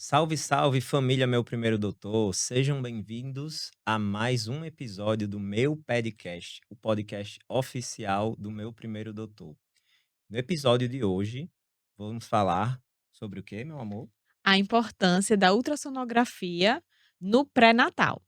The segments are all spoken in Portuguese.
Salve, salve família, meu primeiro doutor. Sejam bem-vindos a mais um episódio do meu podcast, o podcast oficial do meu primeiro doutor. No episódio de hoje, vamos falar sobre o quê, meu amor? A importância da ultrassonografia no pré-natal.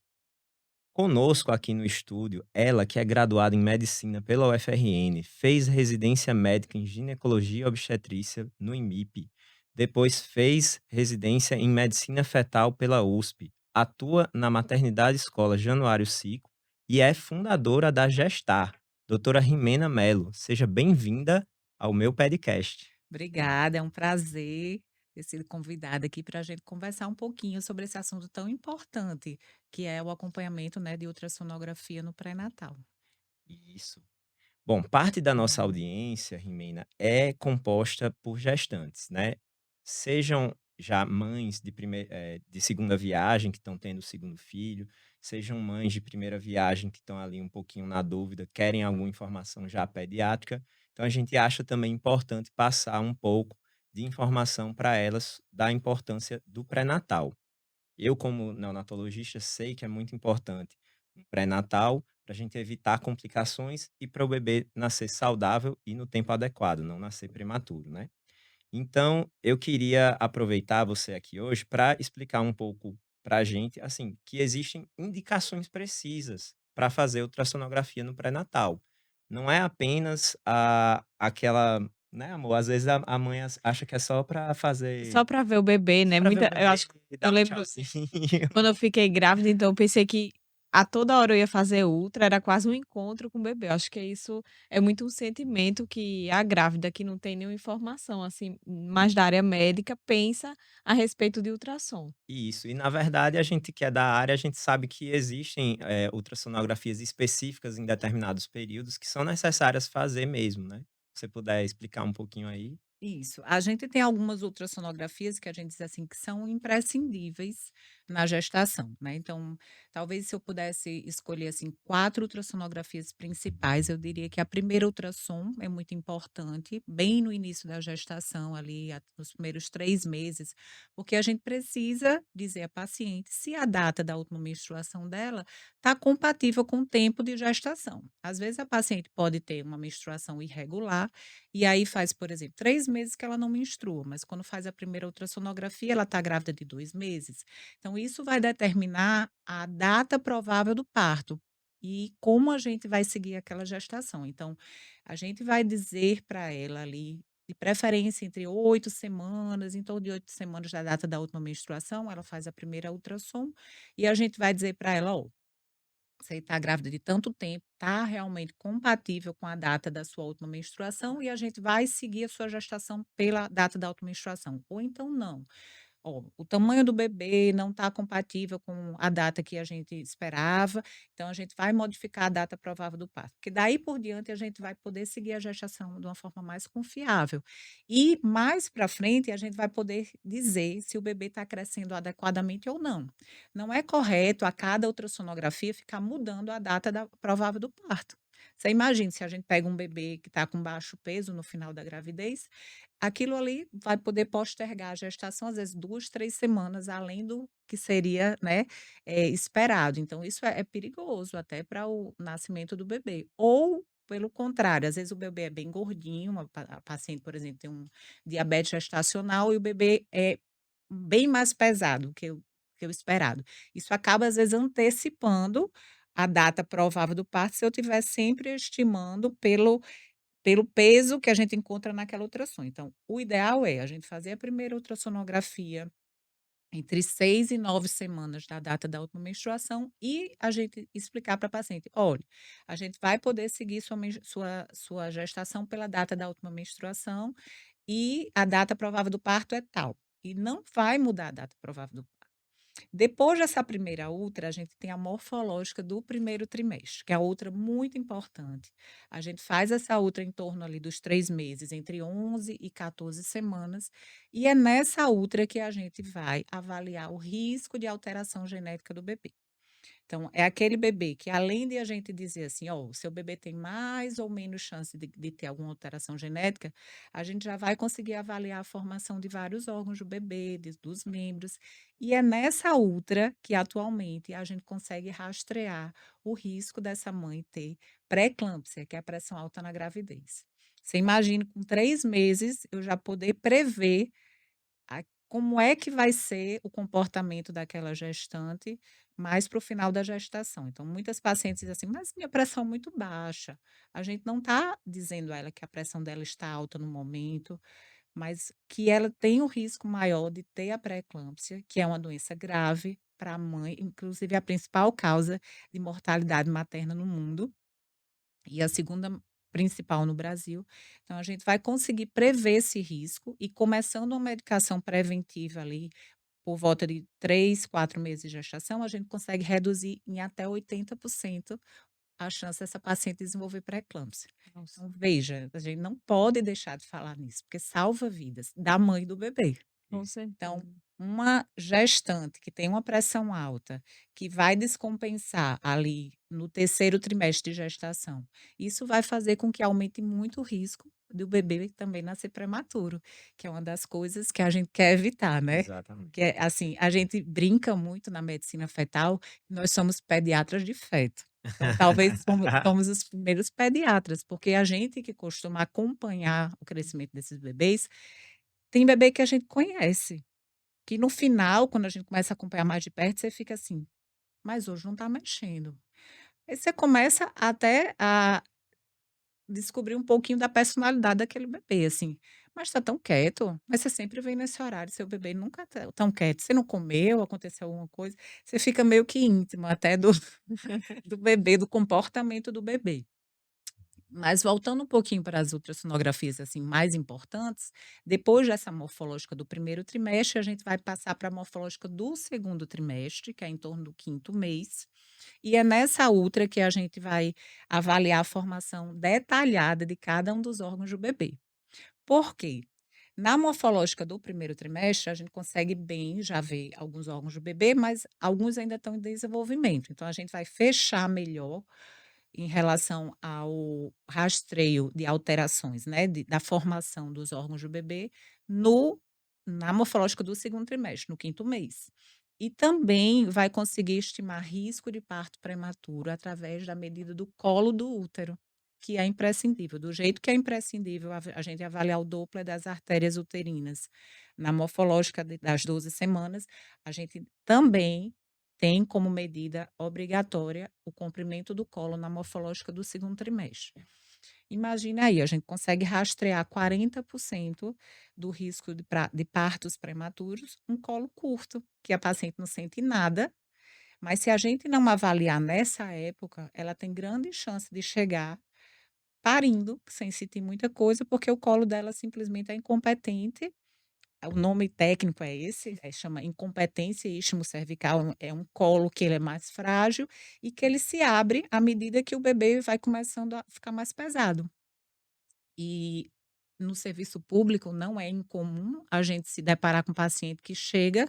Conosco aqui no estúdio, ela que é graduada em medicina pela UFRN, fez residência médica em ginecologia e obstetrícia no IMIP, depois fez residência em medicina fetal pela USP, atua na maternidade escola Januário Cico e é fundadora da Gestar, doutora Rimena Melo. Seja bem-vinda ao meu podcast. Obrigada, é um prazer ter sido convidada aqui para a gente conversar um pouquinho sobre esse assunto tão importante, que é o acompanhamento, né, de ultrassonografia no pré-natal. Isso. Bom, parte da nossa Uhum. audiência, Rimena, é composta por gestantes, né? Sejam já mães de segunda viagem que estão tendo o segundo filho, sejam mães de primeira viagem que estão ali um pouquinho na dúvida, querem alguma informação já pediátrica. Então a gente acha também importante passar um pouco de informação para elas da importância do pré-natal. Eu, como neonatologista, sei que é muito importante um pré-natal para a gente evitar complicações e para o bebê nascer saudável e no tempo adequado, não nascer prematuro, né? Então, eu queria aproveitar você aqui hoje para explicar um pouco para a gente, assim, que existem indicações precisas para fazer ultrassonografia no pré-natal. Não é apenas aquela, né, amor? Às vezes a mãe acha que é só para Só fazer, para ver o bebê, só né, para ver o eu bebê acho e eu dar um lembro tchauzinho. quando eu fiquei grávida, então eu pensei que a toda hora eu ia fazer ultra, era quase um encontro com o bebê. Eu acho que isso é muito um sentimento que a grávida que não tem nenhuma informação, assim, mais da área médica, pensa a respeito de ultrassom. Isso, e na verdade a gente que é da área, a gente sabe que existem, ultrassonografias específicas em determinados períodos que são necessárias fazer mesmo, né. Se você puder explicar um pouquinho aí. Isso. A gente tem algumas ultrassonografias que a gente diz assim que são imprescindíveis na gestação, né. Então, talvez se eu pudesse escolher, assim, 4 ultrassonografias principais, eu diria que a primeira ultrassom é muito importante, bem no início da gestação, ali, nos primeiros 3 meses, porque a gente precisa dizer à paciente se a data da última menstruação dela está compatível com o tempo de gestação. Às vezes a paciente pode ter uma menstruação irregular e aí faz, por exemplo, 3 meses que ela não menstrua, mas quando faz a primeira ultrassonografia, ela está grávida de 2 meses. Então isso vai determinar a data provável do parto e como a gente vai seguir aquela gestação. Então, a gente vai dizer para ela ali, de preferência entre 8 semanas, em torno de 8 semanas da data da última menstruação, ela faz a primeira ultrassom e a gente vai dizer para ela: "Ó, você está grávida de tanto tempo, está realmente compatível com a data da sua última menstruação e a gente vai seguir a sua gestação pela data da última menstruação. Ou então não. Ó, o tamanho do bebê não está compatível com a data que a gente esperava, então a gente vai modificar a data provável do parto, porque daí por diante a gente vai poder seguir a gestação de uma forma mais confiável. E mais para frente a gente vai poder dizer se o bebê está crescendo adequadamente ou não. Não é correto a cada ultrassonografia ficar mudando a data provável do parto. Você imagina se a gente pega um bebê que está com baixo peso no final da gravidez, aquilo ali vai poder postergar a gestação, às vezes 2, 3 semanas, além do que seria, né, esperado. Então isso é perigoso até para o nascimento do bebê. Ou, pelo contrário, às vezes o bebê é bem gordinho, a paciente, por exemplo, tem um diabetes gestacional e o bebê é bem mais pesado que o esperado. Isso acaba, às vezes, antecipando a data provável do parto, se eu estiver sempre estimando pelo peso que a gente encontra naquela ultrassom. Então, o ideal é a gente fazer a primeira ultrassonografia entre 6 e 9 semanas da data da última menstruação e a gente explicar para a paciente: "Olha, a gente vai poder seguir sua gestação pela data da última menstruação e a data provável do parto é tal", e não vai mudar a data provável do parto. Depois dessa primeira ultra, a gente tem a morfológica do primeiro trimestre, que é a outra muito importante. A gente faz essa ultra em torno ali dos 3 meses, entre 11 e 14 semanas, e é nessa ultra que a gente vai avaliar o risco de alteração genética do bebê. Então, é aquele bebê que além de a gente dizer assim: "Ó, o seu bebê tem mais ou menos chance de ter alguma alteração genética", a gente já vai conseguir avaliar a formação de vários órgãos do bebê, dos membros, e é nessa ultra que atualmente a gente consegue rastrear o risco dessa mãe ter pré-eclâmpsia, que é a pressão alta na gravidez. Você imagina com 3 meses eu já poder prever como é que vai ser o comportamento daquela gestante mais para o final da gestação. Então, muitas pacientes dizem assim: "Mas minha pressão é muito baixa". A gente não está dizendo a ela que a pressão dela está alta no momento, mas que ela tem o risco maior de ter a pré-eclâmpsia, que é uma doença grave para a mãe, inclusive a principal causa de mortalidade materna no mundo. E a segunda principal no Brasil. Então a gente vai conseguir prever esse risco e começando uma medicação preventiva ali, por volta de 3, 4 meses de gestação, a gente consegue reduzir em até 80% a chance dessa paciente desenvolver pré-eclâmpsia. Nossa, Então veja, a gente não pode deixar de falar nisso, porque salva vidas da mãe e do bebê. com Isso. Então, certeza. uma gestante que tem uma pressão alta, que vai descompensar ali no terceiro trimestre de gestação, isso vai fazer com que aumente muito o risco do bebê também nascer prematuro, que é uma das coisas que a gente quer evitar, né. Exatamente. Que é assim, a gente brinca muito na medicina fetal, que nós somos pediatras de feto. Então talvez somos os primeiros pediatras, porque a gente que costuma acompanhar o crescimento desses bebês, tem bebê que a gente conhece. Que no final, quando a gente começa a acompanhar mais de perto, você fica assim: "Mas hoje não está mexendo". Aí você começa até a descobrir um pouquinho da personalidade daquele bebê, assim: "Mas está tão quieto, mas você sempre vem nesse horário, seu bebê nunca tá tão quieto, você não comeu, aconteceu alguma coisa?". Você fica meio que íntimo até do do bebê, do comportamento do bebê. Mas voltando um pouquinho para as ultrassonografias, assim, mais importantes, depois dessa morfológica do primeiro trimestre, a gente vai passar para a morfológica do segundo trimestre, que é em torno do quinto mês, e é nessa ultra que a gente vai avaliar a formação detalhada de cada um dos órgãos do bebê. Por quê? Na morfológica do primeiro trimestre, a gente consegue bem já ver alguns órgãos do bebê, mas alguns ainda estão em desenvolvimento. Então, a gente vai fechar melhor em relação ao rastreio de alterações, né, da formação dos órgãos do bebê no na morfológica do segundo trimestre, no quinto mês. E também vai conseguir estimar risco de parto prematuro através da medida do colo do útero, que é imprescindível. Do jeito que é imprescindível a gente avaliar o Doppler das artérias uterinas na morfológica das 12 semanas, a gente também tem como medida obrigatória o comprimento do colo na morfológica do segundo trimestre. Imagina aí, a gente consegue rastrear 40% do risco de partos prematuros, um colo curto, que a paciente não sente nada, mas se a gente não avaliar nessa época, ela tem grande chance de chegar parindo, sem sentir muita coisa, porque o colo dela simplesmente é incompetente. O nome técnico é esse, chama incompetência istmo-cervical, é um colo que ele é mais frágil e que ele se abre à medida que o bebê vai começando a ficar mais pesado. E no serviço público não é incomum a gente se deparar com um paciente que chega,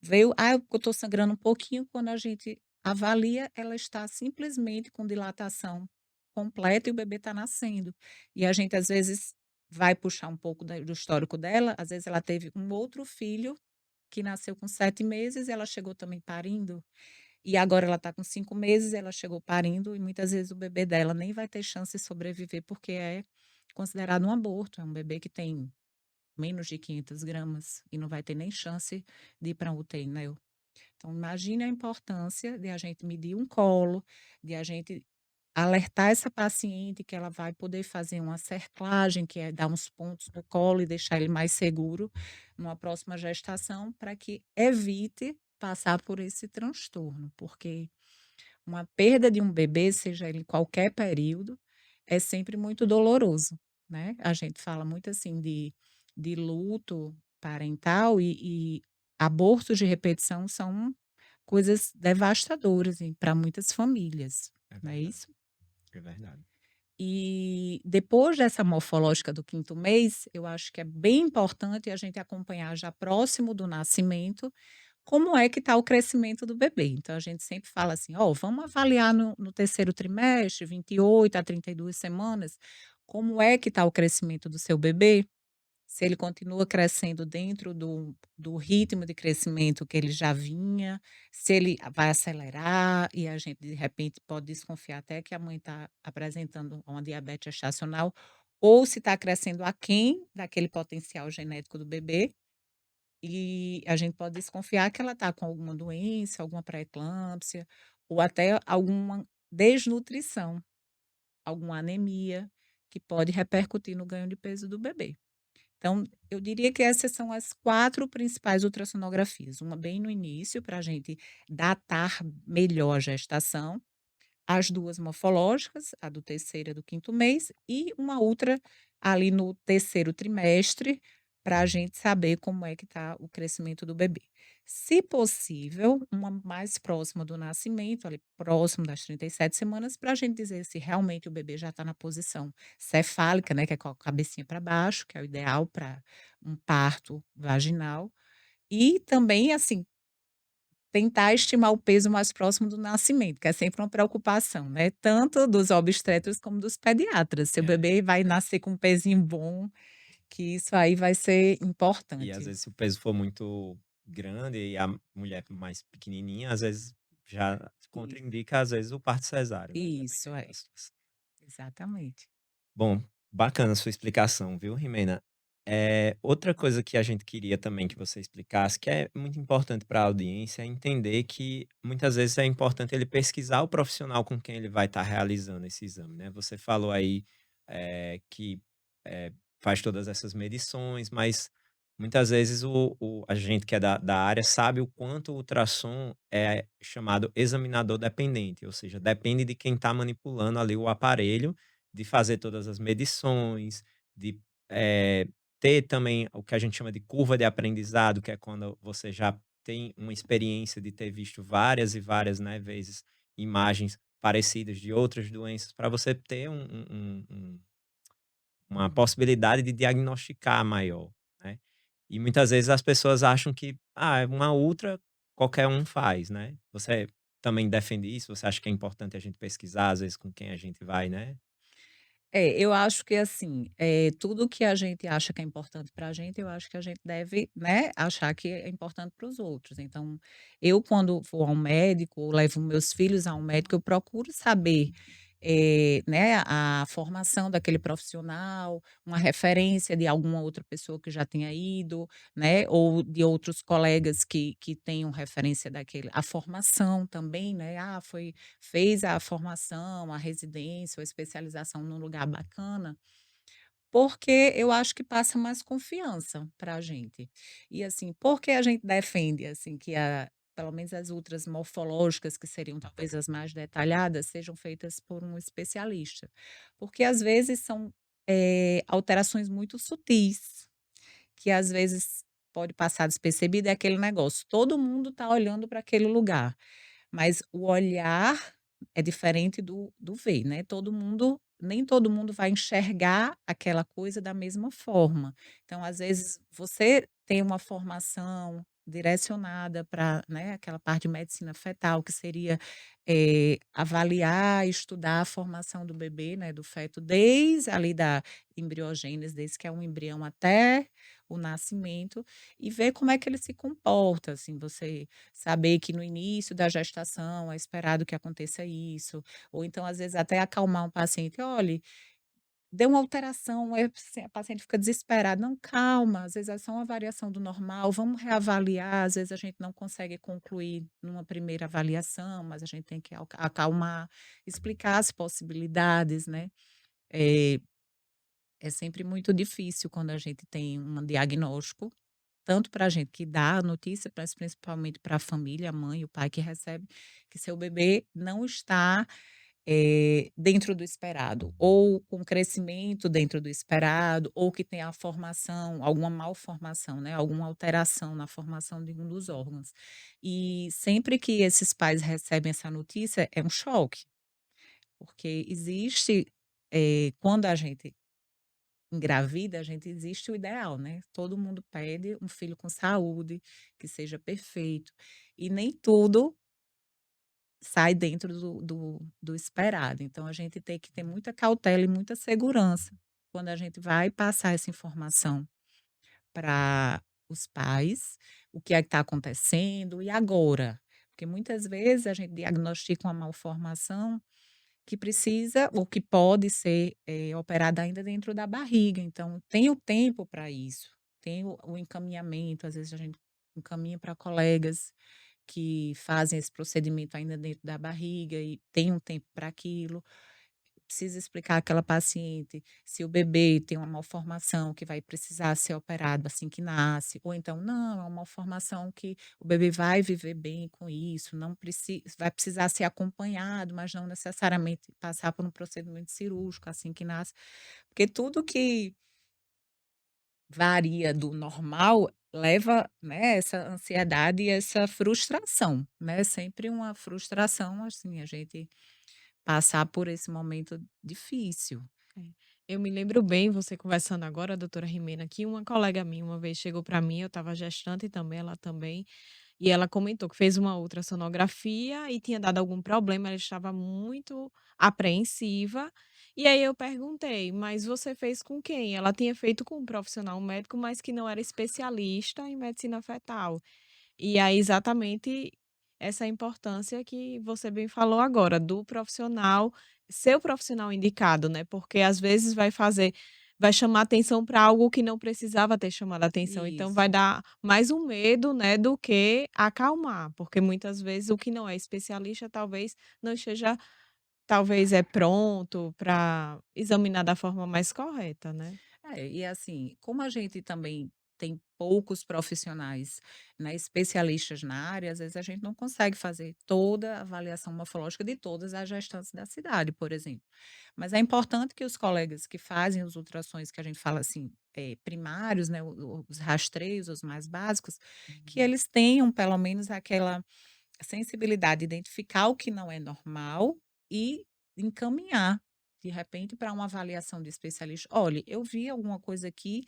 veio: "Ah, eu estou sangrando um pouquinho", quando a gente avalia, ela está simplesmente com dilatação completa e o bebê está nascendo. E a gente às vezes vai puxar um pouco do histórico dela, às vezes ela teve um outro filho que nasceu com 7 meses, ela chegou também parindo, e agora ela está com 5 meses, ela chegou parindo e muitas vezes o bebê dela nem vai ter chance de sobreviver, porque é considerado um aborto, é um bebê que tem menos de 500 gramas e não vai ter nem chance de ir para um UTI, né. Então imagine a importância de a gente medir um colo, de a gente alertar essa paciente que ela vai poder fazer uma cerclagem, que é dar uns pontos no colo e deixar ele mais seguro numa próxima gestação, para que evite passar por esse transtorno, porque uma perda de um bebê, seja ele em qualquer período, é sempre muito doloroso, né. A gente fala muito, assim, de luto parental e abortos de repetição são coisas devastadoras para muitas famílias, É não é verdade, isso? é verdade. E depois dessa morfológica do quinto mês, eu acho que é bem importante a gente acompanhar já próximo do nascimento, como é que está o crescimento do bebê. Então a gente sempre fala assim: "Ó, vamos avaliar no terceiro trimestre, 28 a 32 semanas, como é que está o crescimento do seu bebê, se ele continua crescendo dentro do ritmo de crescimento que ele já vinha, se ele vai acelerar e a gente de repente pode desconfiar até que a mãe está apresentando uma diabetes gestacional, ou se está crescendo aquém daquele potencial genético do bebê, e a gente pode desconfiar que ela está com alguma doença, alguma pré-eclâmpsia, ou até alguma desnutrição, alguma anemia, que pode repercutir no ganho de peso do bebê. Então, eu diria que essas são as 4 principais ultrassonografias, uma bem no início, para a gente datar melhor a gestação, as 2 morfológicas, a do terceiro e a do quinto mês, e uma outra ali no terceiro trimestre, para a gente saber como é que está o crescimento do bebê. Se possível, uma mais próxima do nascimento, ali próximo das 37 semanas, para a gente dizer se realmente o bebê já está na posição cefálica, né, que é com a cabecinha para baixo, que é o ideal para um parto vaginal. E também, assim, tentar estimar o peso mais próximo do nascimento, que é sempre uma preocupação, né, tanto dos obstetras como dos pediatras. Seu É. bebê vai nascer com um pezinho bom, que isso aí vai ser E às importante. vezes se o peso for muito grande e a mulher mais pequenininha, às vezes já Isso, contraindica, às vezes, o parto cesáreo, né, isso, dependendo é, da situação. exatamente. Bom, bacana a sua explicação, viu, Rimena. Outra coisa que a gente queria também que você explicasse, que é muito importante para a audiência, é entender que muitas vezes é importante ele pesquisar o profissional com quem ele vai estar realizando esse exame, né. Você falou aí, que, eh, faz todas essas medições, mas muitas vezes a gente que é da área sabe o quanto o ultrassom é chamado examinador dependente, ou seja, depende de quem está manipulando ali o aparelho, de fazer todas as medições, de, eh, ter também o que a gente chama de curva de aprendizado, que é quando você já tem uma experiência de ter visto várias e várias, né, vezes imagens parecidas de outras doenças, para você ter uma possibilidade de diagnosticar maior, né. E muitas vezes as pessoas acham que, é uma ultra qualquer um faz, né. Você também defende isso? Você acha que é importante a gente pesquisar, às vezes, com quem a gente vai, né? É, eu acho que assim, tudo que a gente acha que é importante para a gente, eu acho que a gente deve, né, achar que é importante para os outros. Então, eu quando vou ao médico ou levo meus filhos a um médico, eu procuro saber, né, a formação daquele profissional, uma referência de alguma outra pessoa que já tenha ido, né, ou de outros colegas que tenham referência daquele, a formação também, né, fez a formação, a residência ou a especialização num lugar bacana, porque eu acho que passa mais confiança para a gente. E assim, por que a gente defende, assim, que pelo menos as ultras morfológicas, que seriam talvez as mais detalhadas, sejam feitas por um especialista? Porque às vezes são, alterações muito sutis, que às vezes pode passar despercebido, é aquele negócio, todo mundo está olhando para aquele lugar. Mas o olhar é diferente do ver, né, nem todo mundo vai enxergar aquela coisa da mesma forma. Então, às vezes, você tem uma formação direcionada para, né, aquela parte de medicina fetal, que seria, avaliar, estudar a formação do bebê, né, do feto, desde ali da embriogênese, desde que é um embrião até o nascimento, e ver como é que ele se comporta, assim, você saber que no início da gestação é esperado que aconteça isso, ou então, às vezes, até acalmar um paciente: "Olhe, deu uma alteração", aí a paciente fica desesperada: "Não, calma, às vezes é só uma variação do normal, vamos reavaliar", às vezes a gente não consegue concluir numa primeira avaliação, mas a gente tem que acalmar, explicar as possibilidades, né. Eh, é sempre muito difícil quando a gente tem um diagnóstico, tanto para a gente que dá a notícia, mas principalmente para a família, a mãe, o pai que recebe, que seu bebê não está, dentro do esperado, ou com crescimento dentro do esperado, ou que tem a formação, alguma malformação, né, alguma alteração na formação de um dos órgãos. E sempre que esses pais recebem essa notícia, é um choque, porque existe, quando a gente engravida, a gente existe o ideal, né, todo mundo pede um filho com saúde, que seja perfeito, e nem tudo sai dentro do esperado, então a gente tem que ter muita cautela e muita segurança, quando a gente vai passar essa informação para os pais, o que é que está acontecendo e agora? Porque muitas vezes a gente diagnostica uma malformação que precisa ou que pode ser, operada ainda dentro da barriga, então tem o tempo para isso, tem o encaminhamento, às vezes a gente encaminha para colegas que fazem esse procedimento ainda dentro da barriga e tem um tempo para aquilo. Precisa explicar àquela paciente se o bebê tem uma malformação que vai precisar ser operado assim que nasce, ou então não, é uma malformação que o bebê vai viver bem com isso, não vai precisar ser acompanhado, mas não necessariamente passar por um procedimento cirúrgico assim que nasce, porque tudo que varia do normal leva, né, essa ansiedade e essa frustração, né, sempre uma frustração, assim, a gente passar por esse momento difícil. É. Eu me lembro bem, você conversando agora, doutora Rimena, que uma colega minha uma vez chegou para mim, eu estava gestante também, ela também, e ela comentou que fez uma ultrassonografia e tinha dado algum problema, ela estava muito apreensiva. E aí eu perguntei: "Mas você fez com quem?" Ela tinha feito com um profissional médico, mas que não era especialista em medicina fetal. E aí exatamente essa importância que você bem falou agora, do profissional ser o profissional indicado, né, porque às vezes vai chamar atenção para algo que não precisava ter chamado atenção, então vai Isso. dar mais um medo, né, do que acalmar, porque muitas vezes o que não é especialista talvez não esteja talvez é pronto para examinar da forma mais correta, né. É, e assim, como a gente também tem poucos profissionais, né, especialistas na área, às vezes a gente não consegue fazer toda a avaliação morfológica de todas as gestantes da cidade, por exemplo. Mas é importante que os colegas que fazem os ultrassons, que a gente fala assim, primários, né, os rastreios, os mais básicos, que Uhum. eles tenham pelo menos aquela sensibilidade de identificar o que não é normal e encaminhar, de repente, para uma avaliação de especialista. "Olhe, eu vi alguma coisa aqui,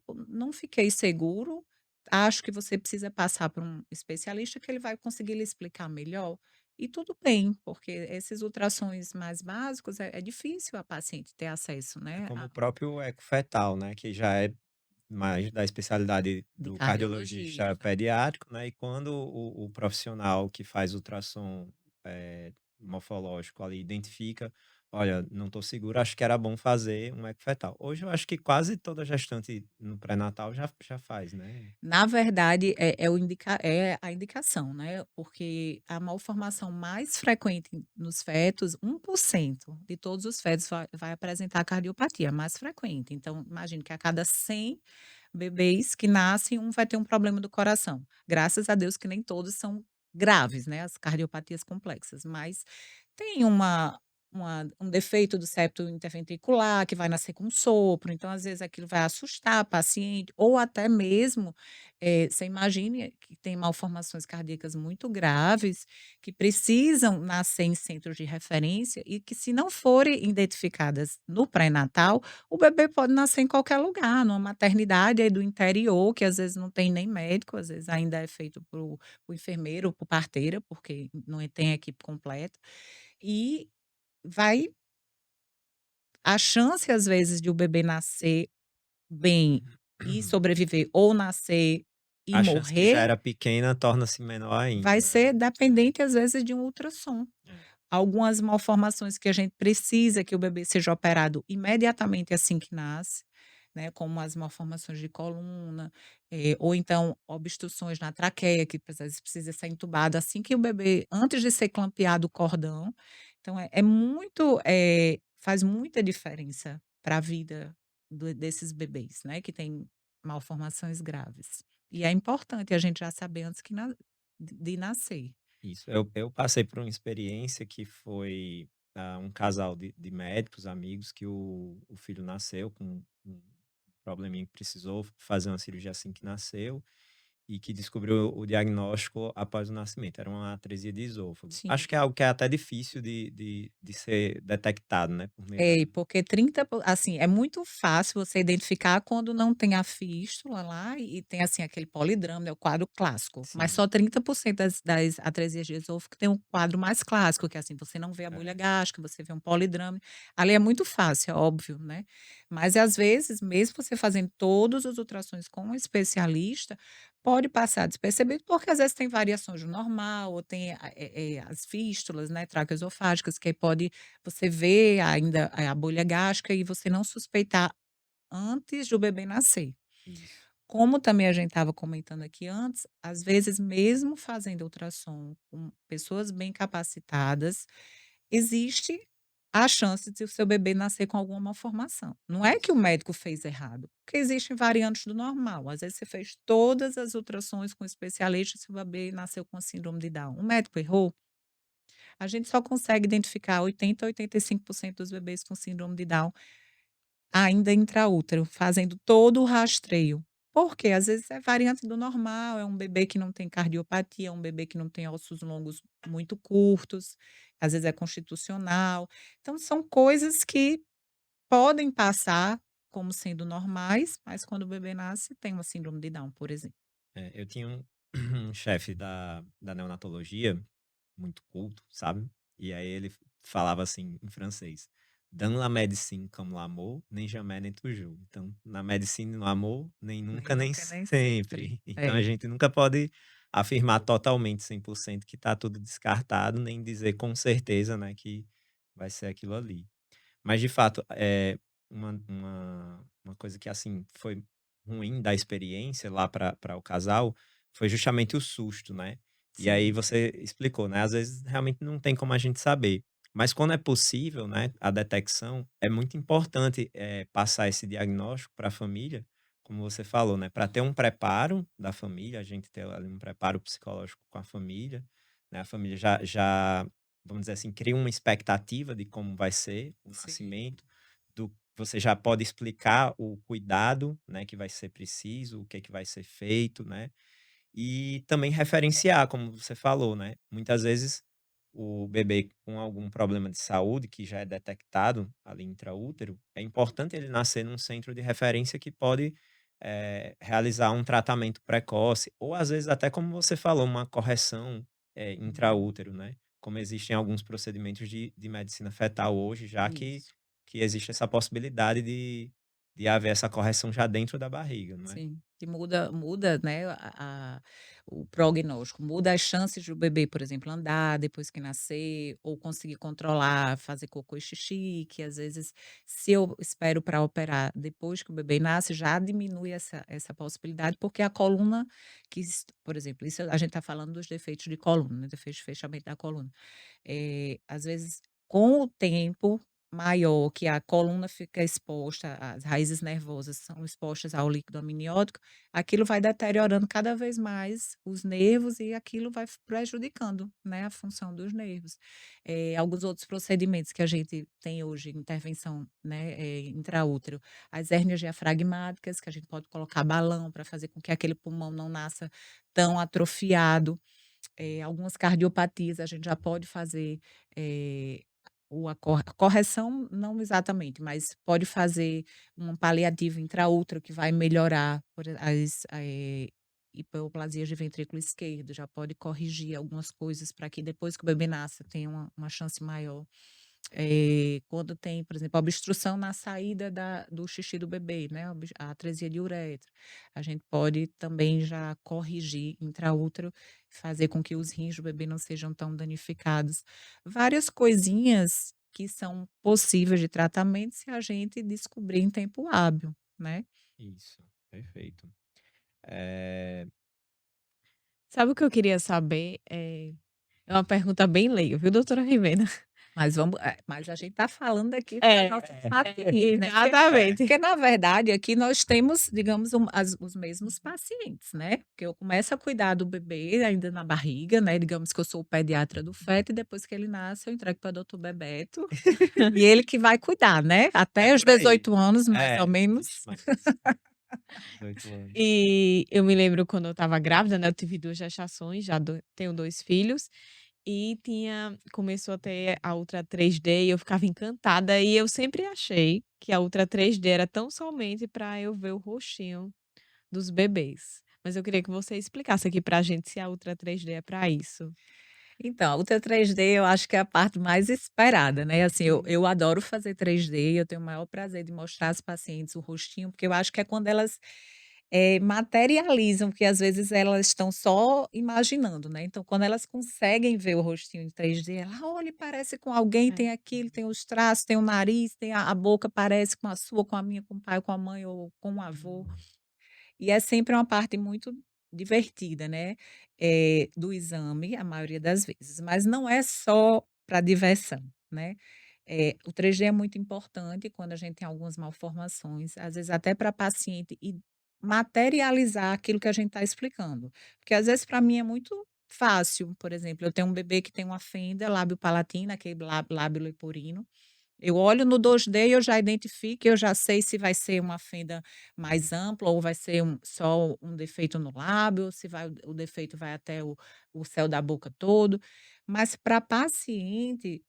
eu não fiquei seguro, acho que você precisa passar por um especialista que ele vai conseguir lhe explicar melhor". E tudo bem, porque esses ultrassons mais básicos é difícil a paciente ter acesso, É né, como a o próprio ecofetal, né, que já é mais da especialidade de do cardiologia. cardiologista pediátrico, né, e quando o profissional que faz ultrassom, morfológico ali identifica: "Olha, não estou seguro, acho que era bom fazer um ecofetal". Hoje eu acho que quase toda gestante no pré-natal já faz, né. Na verdade, é a indicação, né, porque a malformação mais frequente nos fetos, 1% de todos os fetos vai apresentar cardiopatia, a mais frequente. Então, imagine que a cada 100 bebês que nascem, um vai ter um problema do coração. Graças a Deus que nem todos são graves, né, as cardiopatias complexas, mas tem um defeito do septo interventricular que vai nascer com sopro, então às vezes aquilo vai assustar a paciente, ou até mesmo, você imagine que tem malformações cardíacas muito graves, que precisam nascer em centros de referência e que se não forem identificadas no pré-natal, o bebê pode nascer em qualquer lugar, numa maternidade aí do interior, que às vezes não tem nem médico, às vezes ainda é feito por enfermeiro ou por parteira, porque não tem equipe completa, e vai a chance às vezes de o bebê nascer bem e sobreviver ou nascer e A chance que já morrer, era pequena torna-se menor vai ainda, ser né. dependente às vezes de um ultrassom. É. Algumas malformações que a gente precisa que o bebê seja operado imediatamente assim que nasce, né, como as malformações de coluna, ou então obstruções na traqueia, que às vezes precisa ser entubado assim que o bebê antes de ser clampeado o cordão. Então é muito, faz muita diferença para a vida desses bebês, né, que têm malformações graves. E é importante a gente já saber antes que de nascer. Isso, eu passei por uma experiência que foi, um casal de médicos amigos que o filho nasceu com um probleminha que precisou fazer uma cirurgia assim que nasceu, e que descobriu o diagnóstico após o nascimento. Era uma atresia de esôfago. Acho Sim. que é algo que é até difícil de ser detectado, né, por meio da É, porque 30 assim, é muito fácil você identificar quando não tem a fístula lá e tem, assim, aquele polidrama, né, o quadro clássico, mas sim, só 30% das atresias de esôfago que tem um quadro mais clássico, que é assim, você não vê a bolha é, gástrica, você vê um polidrama, ali é muito fácil, é óbvio, né. Mas às vezes, mesmo você fazendo todos os ultrassons com um especialista, pode passar despercebido, porque às vezes tem variações do normal ou tem as fístulas, né, traqueoesofágicas, que aí pode você vê ainda a bolha gástrica e você não suspeitar antes do bebê nascer. isso. Como também a gente estava comentando aqui antes, às vezes mesmo fazendo ultrassom com pessoas bem capacitadas, existe a chance de o seu bebê nascer com alguma malformação. Não é que o Isso. médico fez errado, porque existem variantes do normal. Às vezes você fez todas as ultrassons com especialista e seu bebê nasceu com síndrome de Down. O médico errou? A gente só consegue identificar 80 a 85% dos bebês com síndrome de Down ainda intraútero, fazendo todo o rastreio. Porque às vezes é variante do normal, é um bebê que não tem cardiopatia, é um bebê que não tem ossos longos muito curtos, às vezes é constitucional. Então são coisas que podem passar como sendo normais, mas quando o bebê nasce tem uma síndrome de Down, por exemplo. Eu tinha um um chefe da neonatologia, muito culto, sabe, e aí ele falava assim em francês: «Dans la médecine comme l'amour, nem jamais nem toujours». Então, na medicina e no amor, nem Nem nunca nem nunca, nem sempre. sempre. Então a É. gente nunca pode afirmar totalmente 100% que tá tudo descartado, nem dizer com certeza, né, que vai ser aquilo ali. Mas de fato, uma coisa que, assim, foi ruim da experiência lá para o casal, foi justamente o susto, né. E aí Sim. você explicou, né, às vezes realmente não tem como a gente saber, mas quando é possível, né, a detecção, é muito importante, passar esse diagnóstico para a família, como você falou, né, para ter um preparo da família, a gente ter ali um preparo psicológico com a família, né, a família já vamos dizer assim, cria uma expectativa de como vai ser o Sim. nascimento, do você já pode explicar o cuidado, né, que vai ser preciso, o que é que vai ser feito, né, e também referenciar, como você falou, né, muitas vezes o bebê com algum problema de saúde que já é detectado ali intraútero, é importante ele nascer num centro de referência que pode, realizar um tratamento precoce ou às vezes até como você falou, uma correção, Uhum. intraútero, né, como existem alguns procedimentos de medicina fetal hoje já Isso. que existe essa possibilidade de haver essa correção já dentro da barriga, não é? Sim, que muda, né, o prognóstico, muda as chances do bebê, por exemplo, andar depois que nascer, ou conseguir controlar, fazer cocô e xixi, que às vezes, se eu espero para operar depois que o bebê nasce, já diminui essa possibilidade, porque a coluna por exemplo, isso a gente está falando dos defeitos de coluna, né, defeitos de fechamento da coluna. Às vezes, com o tempo maior que a coluna fica exposta, as raízes nervosas são expostas ao líquido amniótico, aquilo vai deteriorando cada vez mais os nervos e aquilo vai prejudicando, né, a função dos nervos. Alguns outros procedimentos que a gente tem hoje, intervenção, né, intraútero, as hérnias diafragmáticas, que a gente pode colocar balão para fazer com que aquele pulmão não nasça tão atrofiado. Algumas cardiopatias a gente já pode fazer, eh, a correção não exatamente, mas pode fazer um paliativo intraútero que vai melhorar hipoplasias de ventrículo esquerdo, já pode corrigir algumas coisas para que depois que o bebê nasça tenha uma chance maior. Quando tem, por exemplo, obstrução na saída do xixi do bebê, né, a atresia de uretra, a gente pode também já corrigir intraútero, fazer com que os rins do bebê não sejam tão danificados. Várias coisinhas que são possíveis de tratamento se a gente descobrir em tempo hábil, né. Isso, perfeito. Eh, Sabe o que eu queria saber? É uma pergunta bem leiga, viu, doutora Rimena? Mas a gente está falando aqui das É, nossas é, pacientes, né, exatamente. porque na verdade aqui nós temos, digamos, os mesmos pacientes, né, porque eu começo a cuidar do bebê ainda na barriga, né, digamos que eu sou o pediatra do feto e depois que ele nasce eu entrego para doutor Bebeto, e ele que vai cuidar, né, é até os por aí. 18 anos mais ou É, vixe menos. Maria, sim. 18 anos. E eu me lembro quando eu estava grávida, né, eu tive 2 gestações, já tenho 2 filhos, e começou a ter a Ultra 3D e eu ficava encantada, e eu sempre achei que a Ultra 3D era tão somente para eu ver o rostinho dos bebês. Mas eu queria que você explicasse aqui pra gente se a Ultra 3D é para isso. Então, a Ultra 3D eu acho que é a parte mais esperada, né, assim, eu Hum. eu adoro fazer 3D, eu tenho o maior prazer de mostrar às pacientes o rostinho, porque eu acho que é quando elas, materializam, porque às vezes elas estão só imaginando, né, então quando elas conseguem ver o rostinho em 3D, ela: "Olha, parece com alguém, É. tem aquilo, tem os traços, tem o nariz, tem a boca parece com a sua, com a minha, com o pai, com a mãe ou com o avô". E é sempre uma parte muito divertida, né, do exame, a maioria das vezes, mas não é só para diversão, né. O 3D é muito importante quando a gente tem algumas malformações, às vezes até para paciente e materializar aquilo que a gente está explicando. Porque às vezes para mim é muito fácil, por exemplo, eu tenho um bebê que tem uma fenda lábio-palatina, aquele lábio leporino, eu olho no 2D e eu já identifico, eu já sei se vai ser uma fenda mais ampla ou vai ser só um defeito no lábio, se vai o defeito vai até o céu da boca todo. Mas para paciente,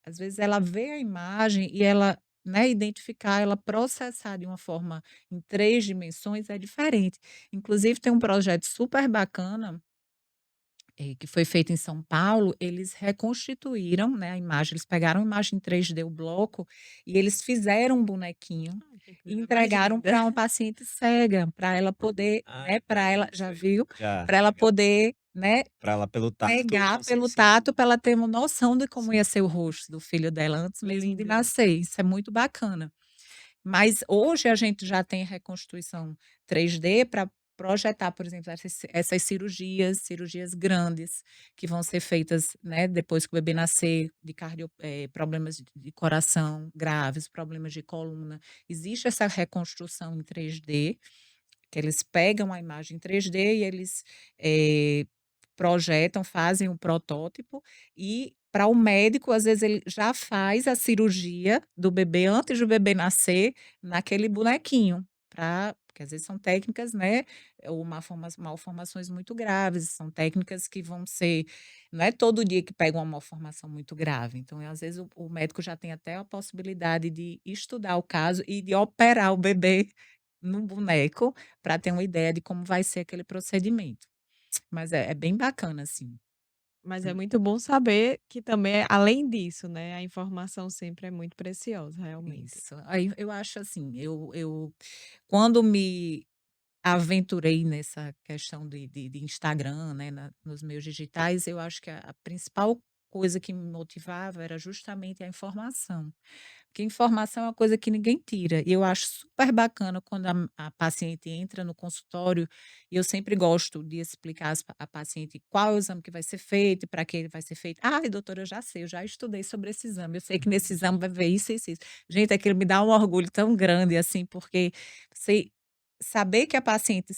às vezes ela vê a imagem e ela, né, identificar, ela processar de uma forma em 3 dimensões é diferente. Inclusive tem um projeto super bacana que foi feito em São Paulo, eles reconstituíram, né, a imagem, eles pegaram a imagem em 3D, o bloco, e eles fizeram um bonequinho Ai, que e coisa mais entregaram linda. para uma paciente cega, para ela poder, Ah, né, eu já para vi ela isso já aí. viu? Já, Para ela legal. poder, né, Pra ela pelo tato pegar conseguir pelo sentir. tato, para ela ter uma noção de como Sim, ia ser o rosto do filho dela antes mesmo de Lindo. nascer, isso é muito bacana. Mas hoje a gente já tem reconstituição 3D para projetar, por exemplo, essas cirurgias grandes que vão ser feitas, né, depois que o bebê nascer, de problemas de coração graves, problemas de coluna. Existe essa reconstrução em 3D, que eles pegam a imagem em 3D e eles, eh, projetam, fazem um protótipo e para o médico, às vezes, ele já faz a cirurgia do bebê antes do bebê nascer naquele bonequinho, porque às vezes são técnicas, né, ou malformações muito graves, são técnicas que vão ser não é todo dia que pega uma malformação muito grave, então, às vezes, o médico já tem até a possibilidade de estudar o caso e de operar o bebê no boneco, para ter uma ideia de como vai ser aquele procedimento. Mas é bem bacana, assim. Mas é muito bom saber que também, além disso, né, a informação sempre é muito preciosa, realmente. Isso. Aí eu acho assim, eu quando me aventurei nessa questão de Instagram, né, nos meios digitais, eu acho que a principal coisa que me motivava era justamente a informação. Porque informação é uma coisa que ninguém tira. E eu acho super bacana quando a paciente entra no consultório, e eu sempre gosto de explicar a paciente qual é o exame que vai ser feito e para que ele vai ser feito. "Ai, doutora, eu já sei, eu já estudei sobre esse exame, eu sei que nesse exame vai ver isso, isso, isso". Gente, aquilo me dá um orgulho tão grande, assim, porque você saber que a paciente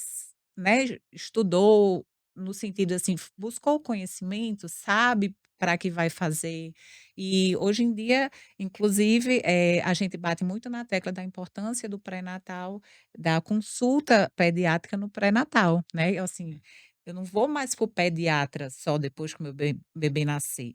né, estudou no sentido, assim, buscou conhecimento, sabe para que vai fazer. E hoje em dia inclusive, a gente bate muito na tecla da importância do pré-natal, da consulta pediátrica no pré-natal, né, assim, eu não vou mais para o pediatra só depois que o meu bebê nascer,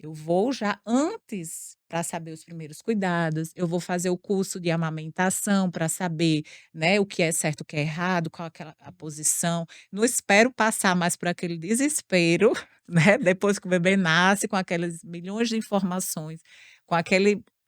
eu vou já antes para saber os primeiros cuidados, eu vou fazer o curso de amamentação para saber, né, o que é certo, o que é errado, qual aquela a posição, não espero passar mais por aquele desespero, né, depois que o bebê nasce com aqueles milhões de informações, com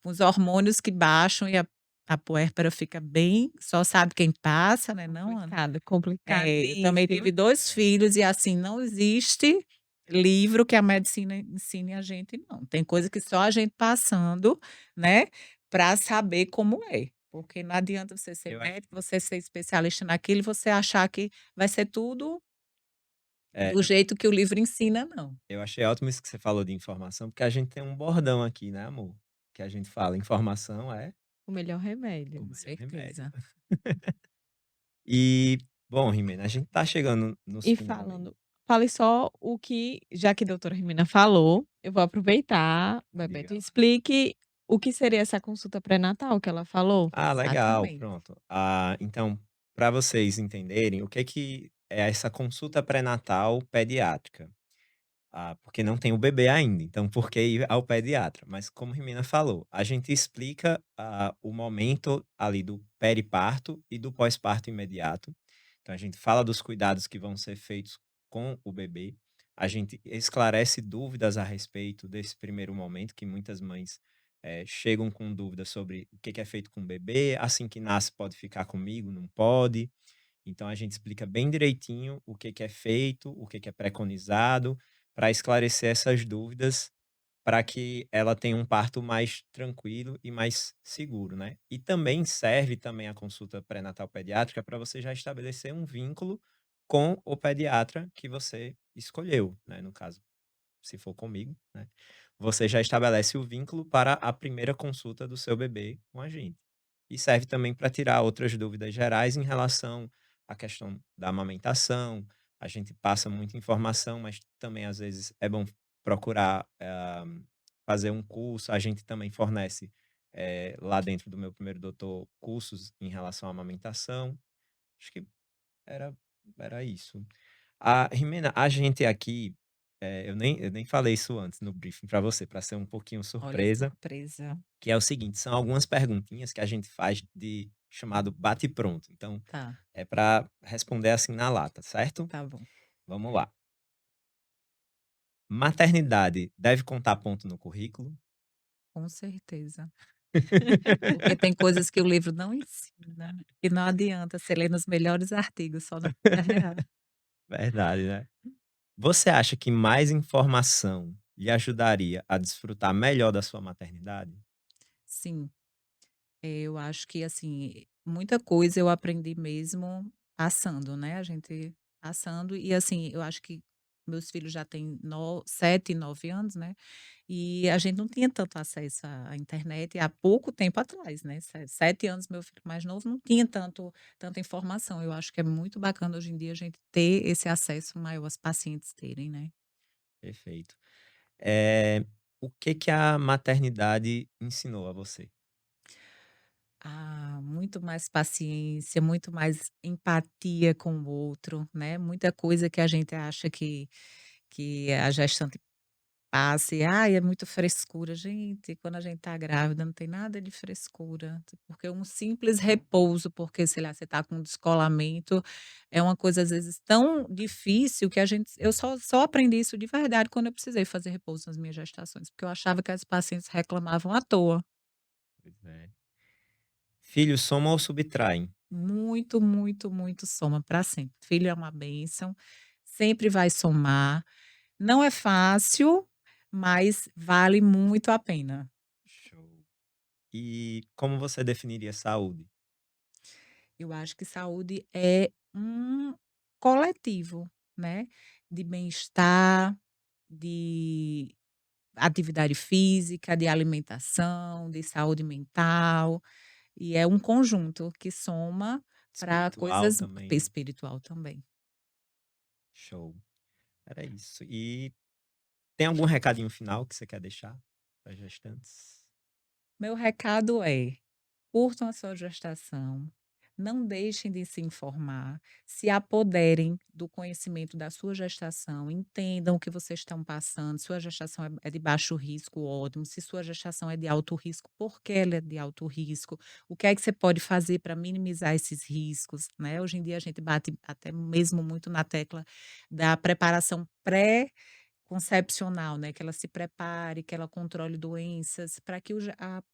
os hormônios que baixam e a puérpera fica bem só sabe quem passa, né, não, Ana? Complicado, Eu também complicadíssimo. tive 2 filhos e, assim, não existe livro que a medicina ensine a gente não, tem coisa que só a gente passando, né, para saber como é, porque não adianta você ser Eu acho médico, você ser especialista naquilo e você achar que vai ser tudo é, do jeito que o livro ensina, não. eu achei ótimo isso que você falou de informação, porque a gente tem um bordão aqui, né, amor, que a gente fala: "Informação é O melhor remédio. o Com melhor remédio". certeza. E, bom, Rimena, a gente tá chegando nos E finalmente. falando fale só o que já que a doutora Rimena falou, eu vou aproveitar, Bebeto, Diga e lá. explique o que seria essa consulta pré-natal que ela falou. Ah, legal, Exatamente. pronto. Então, para vocês entenderem o que é essa consulta pré-natal pediátrica. Porque não tem o bebê ainda, então por que ir ao pediatra? Mas como Rimina falou, a gente explica, o momento ali do periparto e do pós-parto imediato. Então a gente fala dos cuidados que vão ser feitos com o bebê, a gente esclarece dúvidas a respeito desse primeiro momento, que muitas mães, chegam com dúvidas sobre o que que é feito com o bebê, assim que nasce pode ficar comigo, não pode. Então a gente explica bem direitinho o que que é feito, o que que é preconizado, para esclarecer essas dúvidas, para que ela tenha um parto mais tranquilo e mais seguro, né. E também serve também a consulta pré-natal pediátrica para você já estabelecer um vínculo com o pediatra que você escolheu, né, no caso, se for comigo, né, você já estabelece o vínculo para a primeira consulta do seu bebê com a gente. E serve também para tirar outras dúvidas gerais em relação à questão da amamentação, a gente passa muita informação, mas também às vezes é bom procurar, fazer um curso, a gente também fornece, lá dentro do meu primeiro doutor, cursos em relação à amamentação. Acho que era era isso. Rimena, a gente aqui, eu nem falei isso antes no briefing para você, para ser um pouquinho Olha, surpresa, surpresa. que é o seguinte, são algumas perguntinhas que a gente faz de chamado bate pronto, então Tá, é para responder assim na lata, certo? tá bom. Vamos lá. Maternidade deve contar ponto no currículo? Com certeza. Porque tem coisas que o livro não ensina, e não adianta você ler nos melhores artigos, só na vida real. Verdade, né? Você acha que mais informação lhe ajudaria a desfrutar melhor da sua maternidade? Sim, eu acho que, assim, muita coisa eu aprendi mesmo passando, né, a gente passando e, assim, eu acho que meus filhos já têm 7 e 9 anos, né, e a gente não tinha tanto acesso à internet há pouco tempo atrás, né, 7 anos, meu filho mais novo não tinha tanta informação. Eu acho que é muito bacana hoje em dia a gente ter esse acesso maior, as pacientes terem, né. Perfeito. O que que a maternidade ensinou a você? Ah, muito mais paciência, muito mais empatia com o outro, né, muita coisa que a gente acha que a gestante passa e, "Ai, é muito frescura", gente, quando a gente tá grávida não tem nada de frescura, porque um simples repouso, porque, sei lá, você tá com um descolamento, é uma coisa às vezes tão difícil que a gente eu só aprendi isso de verdade quando eu precisei fazer repouso nas minhas gestações, porque eu achava que as pacientes reclamavam à toa. Pois é. Filhos somam ou subtraem? Muito, muito, muito soma para sempre. Filho é uma bênção, sempre vai somar. Não é fácil, mas vale muito a pena. Show. E como você definiria saúde? Eu acho que saúde é um coletivo, né, de bem-estar, de atividade física, de alimentação, de saúde mental, e é um conjunto que soma para Espiritual coisas também, né? espiritual também. Show. Era isso. E tem algum recadinho final que você quer deixar para gestantes? Meu recado é: curtam a sua gestação, não deixem de se informar, se apoderem do conhecimento da sua gestação, entendam o que vocês estão passando. Sua gestação é de baixo risco, ótimo. Se sua gestação é de alto risco, por que ela é de alto risco? O que é que você pode fazer para minimizar esses riscos, né? Hoje em dia a gente bate até mesmo muito na tecla da preparação concepcional, né, que ela se prepare, que ela controle doenças, para que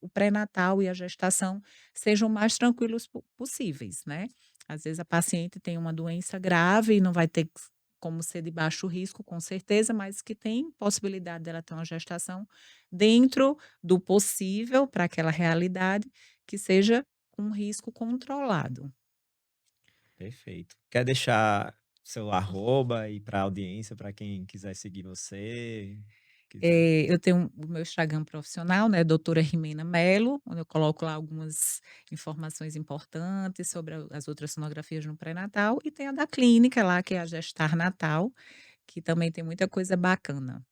o pré-natal e a gestação sejam mais tranquilos possíveis, né. Às vezes a paciente tem uma doença grave e não vai ter como ser de baixo risco, com certeza, mas que tem possibilidade dela ter uma gestação dentro do possível para aquela realidade, que seja com risco controlado. Perfeito. Quer deixar seu arroba aí para a audiência, para quem quiser seguir você? Quiser. Eu tenho o meu Instagram profissional, né, doutora Rimena Melo, onde eu coloco lá algumas informações importantes sobre as outras sonografias no pré-natal, e tem a da clínica lá, que é a Gestar Natal, que também tem muita coisa bacana.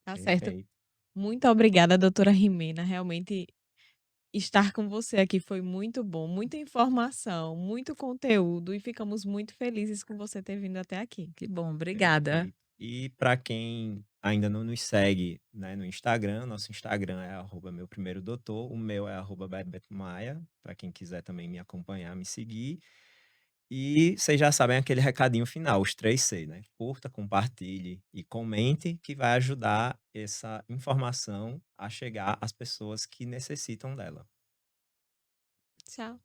Tá certo. Perfeito. Muito obrigada, doutora Rimena, realmente estar com você aqui foi muito bom, muita informação, muito conteúdo e ficamos muito felizes com você ter vindo até aqui. Que bom, obrigada. Perfeito. E para quem ainda não nos segue, né, no Instagram, nosso Instagram é @meu primeiro doutor, o meu é @Bebeto Maia, para quem quiser também me acompanhar, me seguir. E vocês já sabem aquele recadinho final, os 3 C, né? Curta, compartilhe e comente, que vai ajudar essa informação a chegar às pessoas que necessitam dela. Tchau.